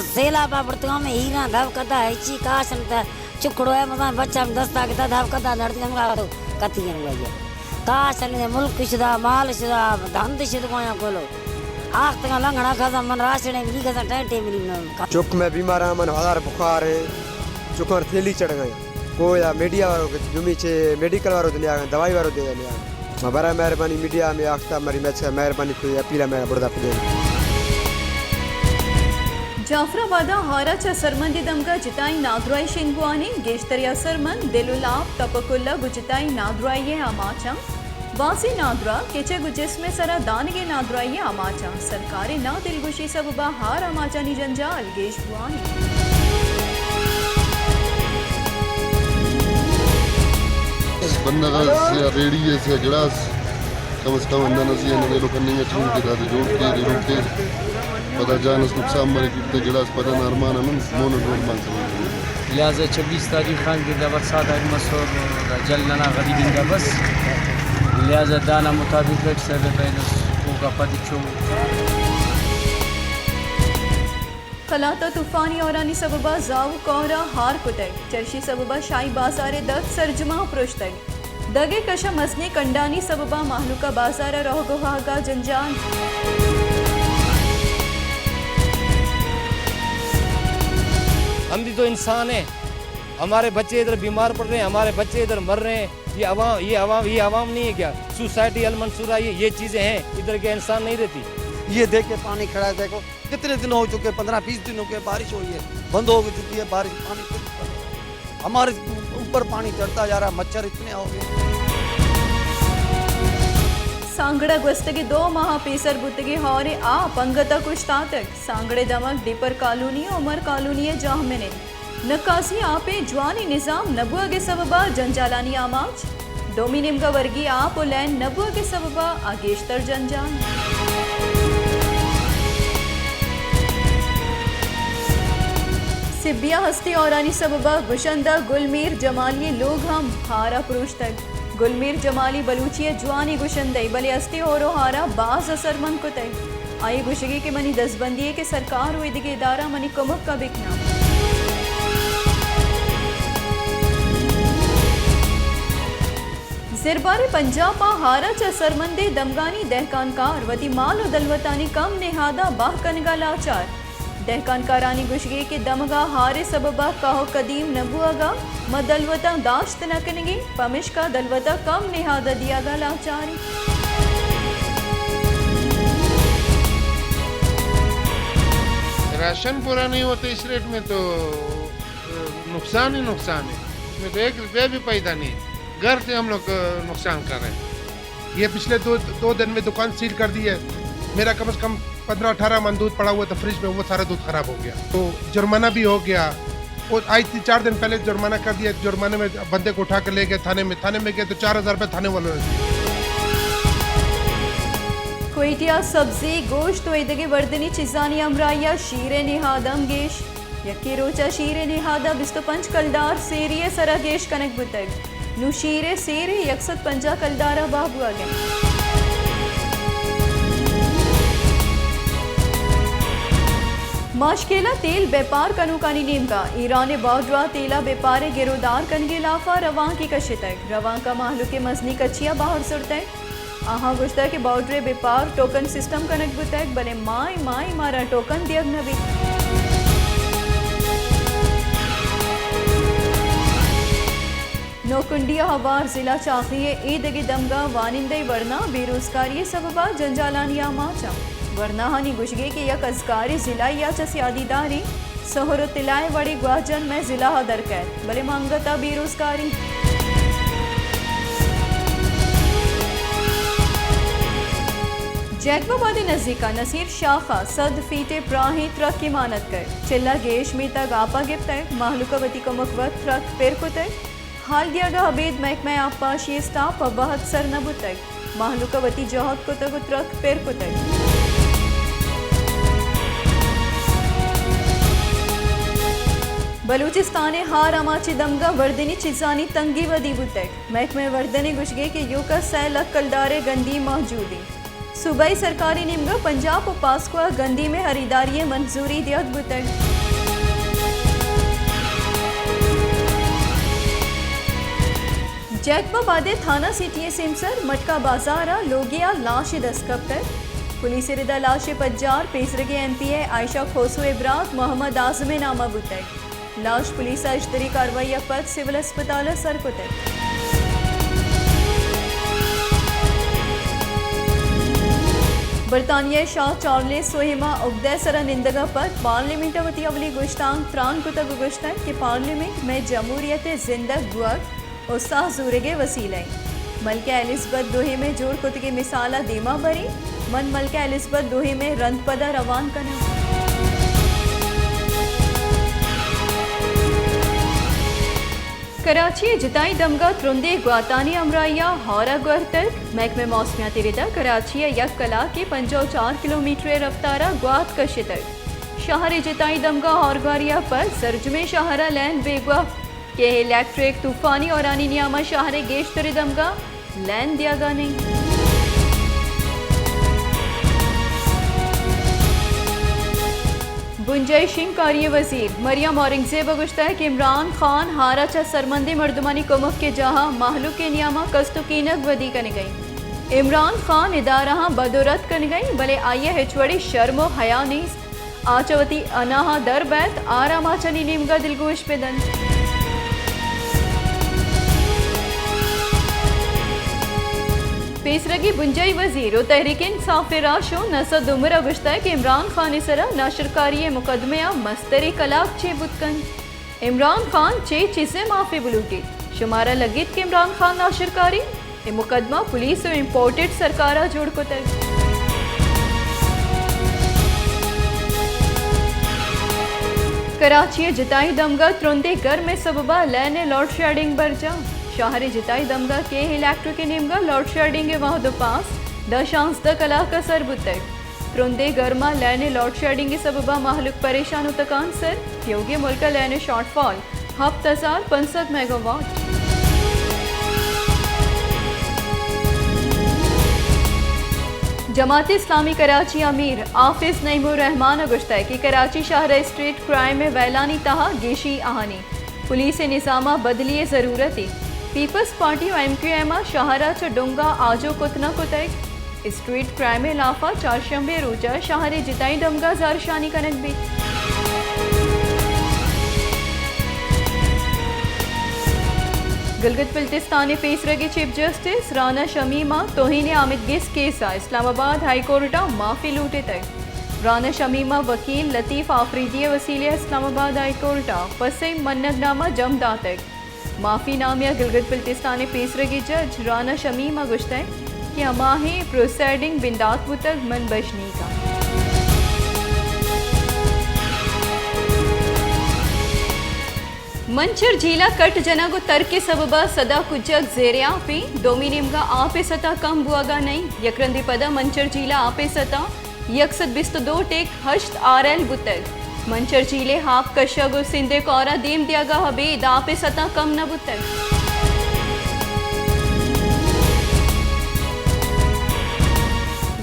सेला पापड़ता में हीरा धाव कदा है ची काशन ता चुकड़ो है मदा बच्चा में दस्ता के धाव कदा लड़ती हम गातो कती हम लगे काशन ने मुल्क शुदा माल शुदा धंध शुदा कोया कोलो आख तक लंघना खा मन राशन में ली खा टेंटे मिली चुक में बीमार है मन हजार बुखार है चुकर थैली चढ़ गए को या मीडिया वालों के जुमी छे मेडिकल वालों दे लिया दवाई वालों दे लिया बड़ा मेहरबानी मीडिया में आखता मरी मैच मेहरबानी कोई अपील मेरा बड़ा पुदे जाफराबाद हाराच्या सरमंदी दमगा जिताई नादराई शिंगवानी गेश्तरिया सरमन दिलुलाप तपकुल्ला गुजिताई नादराई आमाचा वासी नादरा केचे गुजिस्मे सरा दानगे नादराई आमाचा सरकारी ना दिलगुशी सबबा हार आमाचा नि जंजाल गेशवानी बंदा रेडियो से गिलास कम से कम अंदर नसी है लोग करने में चून के दाद जोड़ के पता जान उस नुकसान मरे कितने गिलास पता नरमान हम मोनो रोड मांग लिहाजा 26 तारीख खान के दबर साथ आज मसोर जलना गरीबी का बस लिहाजा दाना मुताबिक सर पहले को का पतिचो खलाता तूफानी औरानी सबबा जाव कोरा हार कुतग चर्शी सबबा शाही बाजारे दग सरजमा प्रोश्तग दगे कशा मसने कंडानी सबबा महलुका बाजारा रोहगोहागा जंजान हम भी तो इंसान हैं हमारे बच्चे इधर बीमार पड़ रहे हैं हमारे बच्चे इधर मर रहे हैं ये आवाम नहीं है क्या सोसाइटी अलमंसूरा ये चीज़ें हैं इधर के इंसान नहीं रहती ये देख के पानी खड़ा है देखो कितने दिन हो चुके 15-20 दिन हो गए बारिश हुई है बंद हो चुकी है बारिश पानी हमारे ऊपर पानी चढ़ता जा रहा है मच्छर इतने हो गए सांगड़ा गुस्तगी 2 माह पेसर बुतगी हौरे आ पंगता कुश्तातक सांगड़े दमक डिपर कॉलोनी उमर कॉलोनी जाहमिने नकासी आपे जवानी निजाम नबुआ के सबबा जंजालानी आमाज डोमिनिम का वर्गी आप और लैन नबुआ के सबबा आगेशतर जंजान सिबिया हस्ती औरानी सबबा गुशंदा गुलमीर जमाली लोग हम हारा पुरुष तक गुलमीर जमाली बलूचिया जवानी गुशंदई बले अस्ती और हारा बाज असरमंद को तय आई गुशगी के मनी दसबंदी के सरकार हुई दिगे इदारा मनी कमक का बिकना जिरबारे पंजाब हारा च सरमंदे दमगानी दहकानकार वती माल दलवतानी कम नेहादा बाह कनगा लाचार दहकानकारानी गुशगे के दमगा हारे सबबा कहो कदीम नबुआगा मदलवता दाश्त न कनगी पमिश का दलवता कम नेहादा दियागा लाचारी राशन पूरा नहीं होता इस रेट में तो नुकसान ही नुकसान है इसमें तो 1 रुपया भी पैदा नहीं घर से हम लोग नुकसान कर रहे हैं ये पिछले दो दिन में दुकान सील कर दी है मेरा कम से कम 15-18 मन दूध पड़ा हुआ था फ्रिज में वो सारा दूध खराब हो गया तो जुर्माना भी हो गया और आज 4 दिन पहले जुर्माना कर दिया जुर्माने में बंदे को उठा कर ले गए थाने में गए तो 4000 रुपये थाने वालों ने क्वेटिया सब्जी गोश्त वेदगे वर्दनी चिजानी अमराया शीरे निहादम गेश यकी रोचा शीरे निहादा 25 कलदार सेरिये सरा गेश कनक बुतग नुशीरे सेरे 150 कलदारा बाबुआ गए माशकेला तेल व्यापार कनुकानी नेमका ईरान बावजवा तेला व्यापारे गिरोदार कनगे लाफा रवां की कशितक रवां का माहलू के मजनी कच्चिया बाहर सुरतक आहा गुश्ता के बाउड्रे व्यापार टोकन सिस्टम कनक बुतक बने माई मारा टोकन दियग नबी नौकुंडिया हवार जिला चाखिए ईदगी दमगा वानिंदे वरना बेरोजगारी सबबा जंजालानिया माचा वरना हानि गुशगे के यक अजकारी जिला या चसियादीदारी सहर तिलाए वड़ी ग्वाजन में जिला हदर कैद भले मांगता बेरोजगारी जैकबाबाद नजदीका नसीर शाखा सद फीटे प्राही ट्रक की मानत कर चिल्ला गेश में तक आपा गिफ्त माहलुकावती को मकवत ट्रक पेर को तक हाल दिया गा अबेद महकमा आपा शी स्टाफ बहुत सर नबु तक माहलुकावती जहद को तक ट्रक पेर को तक बलूचिस्तान हार अमाची दमगा वर्दनी चिजानी तंगी वदी बुतक महकमे वर्दनी गुशगे के यूका सैलक कलदारे गंदी मौजूदी सूबाई सरकारी निम्गा पंजाब और पासकुआ गंदी में खरीदारी मंजूरी दियत बुतग। जैकबाबादे थाना सिटी सिमसर मटका बाजारा लोगिया लाश दस्कप्तर पुलिस रिदा लाश पज्जार पेसरगे MPA आयशा खोसो इब्रात मोहम्मद आजमे नामा बुतग लाश पुलिस अजतरी कार्रवाई पद सिविल अस्पताल सरपुतग। बरतानिया शाह चार्लेस सोहिमा उगदे सरा निंदगा पर पार्लियामेंट वती अवली गुश्तान त्रान कुतग गुश्तन कि पार्लियामेंट में जमहूरियत जिंदग गुअग उस्ताह जूरगे वसीले मलका एलिजबेथ दोहे में जोड़ कुतगे मिसाला दीमा बरी मन मलका एलिजबेथ दोहे में रंधपदा रवान कना। कराची जिताई दमगा त्रुंदे ग्वातानी अमराइया हौरा गुअरतक महकमे मौसमियाती रिदा कराची यक कला के 54 किलोमीटर रफ्तारा ग्वात कशितक शहर जिताई दमगा हौरगारिया पर सरजमे शहरा लैन बेगवा के इलेक्ट्रिक तूफानी और आनी नियामा शहर गेश तरी दमगा लैन दिया गा नहीं। गुंजाइशिंग कार्य वजीर मरियम औरंगजेब गुश्ता है कि इमरान खान हारा चा सरमंदी मर्दमानी कुमक के जहाँ महलू के नियामा कस्तुकीनक वदी कन गई इमरान खान इदारा बदौरत कन गई भले आइए हिचवड़ी शर्मो हया नीस आचवती अनाहा दर बैत आरामा चनी निमगा दिलगोश पे दन। पेसरगी बुंजाई वजीर तहरीक इंसाफ राशो नसद उमर गुश्ता है कि इमरान खान सरा नाशरकारी मुकदमे मस्तरी कलाक चे बुतकन इमरान खान चे चीजें माफी बुलूटी शुमारा लगित के इमरान खान नाशरकारी ये मुकदमा पुलिस और इम्पोर्टेड सरकारा जोड़ को तक। कराची जिताई दमगा त्रुंदे घर में सबबा लैने लोड शेडिंग बरजा शहरी जिताई दमगा के इलेक्ट्रिक निमगा लोड शेडिंग के वहाँ दो पास 10 कला का सर बुतक त्रुंदे गर्मा लैने लोड शेडिंग के सबबा महलुक परेशान तकान सर योगी मुल्क लैने शॉर्टफॉल 7,500 मेगावाट। जमात इस्लामी कराची अमीर आफिज नईमुर रहमान गुश्ता कि कराची शहर स्ट्रीट क्राइम में वैलानी तहा गेशी आहानी पुलिस निज़ामा बदली ज़रूरत पीपल्स पार्टी और MQM शहरा च डोंगा आजो कुतना कुतक स्ट्रीट क्राइम में लाफा चारशंबे रोजा शहर जिताई दमगा जारशानी कनक भी। गिलगित बिल्तिस्तान पेसरगी चीफ जस्टिस राना शमीमा तोहीन आमिद गिस केसा इस्लामाबाद हाई कोर्टा माफी लूटे तक राना शमीमा वकील लतीफ़ आफरीदी वसीले इस्लामाबाद हाई कोर्टा पसे मन्नतनामा जमदा तक माफी नामिया गिलगित बिल्तिस्तान पेसरगी जज राना शमीमा गुश्ता कि अमाहे प्रोसेडिंग बिंदात बुतक मन बशनी का। मंचर झीला कट जना को तर्क सबबा सदा कुजक जेरिया पे डोमिनियम का आपे सता कम बुआगा नहीं यकरंदी पदा मंचर झीला आपे सता 122 टेक हश्त RL बुतक मंचर झीले हाफ कशगो सिंधे कौरा दीम दियागा हबे दापे सता कम न बुतक।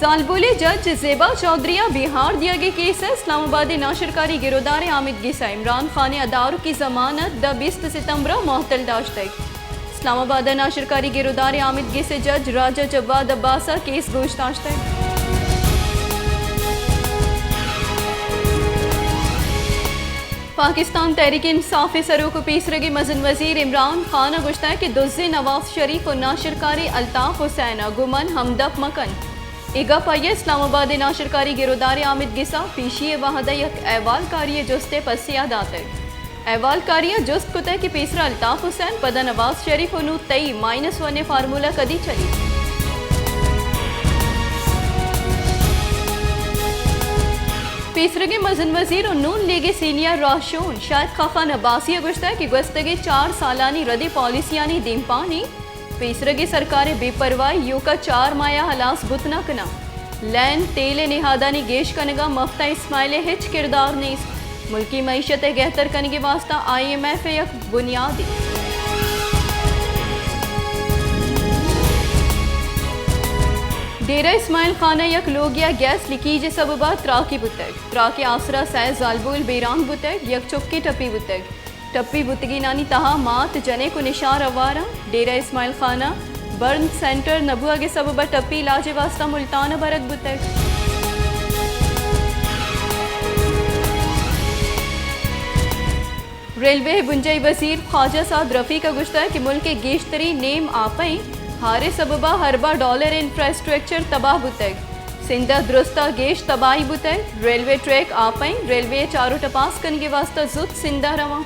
सालबोले जज जेबा चौधरिया बिहार दिया गया केस है इस्लामाबाद नाशरकारी गिरोदार आमिद गिसा इमरान खान अदारू की जमानत 20 सितंबर मोहतल दाश्त इस्लामाबाद नाशरकारी गिरोदार आमिद गिसे जज राजा जवाद अब्बासा केस गोश्ताश्त है। पाकिस्तान तहरीक इंसाफ सरूक पेसरगी मजन वजीर इमरान खान गुश्ता है कि दुज़े नवाज शरीफ और नाशरकारी अल्ताफ हुसैन गुमन हमदफ मकन इगा पाइया इस्लामाबाद नाशरकारी गिरोदार आमिद गिसा पीशी वाहदा यक अहवाल कारिय जुस्ते पसिया दातर अहवाल कारिय जुस्त कुतः कि पेसरा अल्ताफ हुसैन पदा नवाज शरीफ उन्नू तई -1 फार्मूला कदी चली। पेसरगे मजन वजीर और नून लीग सीनियर राशून शायद खान अब्बासी गुश्ता कि गुस्तगे 4 सालानी रदी पॉलिसियानी दीमपानी पेसरगे सरकार बेपरवाही यो का 4 माया हलास बुतना कना लैन तेल निहादानी गेश कनगा मफ्ता इस्माइल हिच किरदार नीस मुल्की मईशत गहतर कन के वास्ता IMF यक बुनियादी। डेरा इस्माइल खाना यक लोगिया गैस लीकेज सबबा त्राकी बुतक त्राके आसरा सैज जालबुल बेरान बुतक यक चुक्की टपी बुतक टप्पी बुतगी नानी तहा मात जने को निशार अवारा डेरा इस्माइल खाना बर्न सेंटर नबुआ के सबबा टप्पी इलाज वास्ता मुल्तान बरक बुतक। रेलवे बुंजई वजीर ख्वाजा साद रफ़ी का गुश्ता है कि मुल्क के गेशतरी नेम आपई हारे सबबा हरबा डॉलर इंफ्रास्ट्रक्चर तबाह बुतक सिंधा दुरुस्ता गेश तबाही बुतक रेलवे ट्रैक आपई रेलवे चारों टपास कन के वास्ता जुत सिंधा रवा।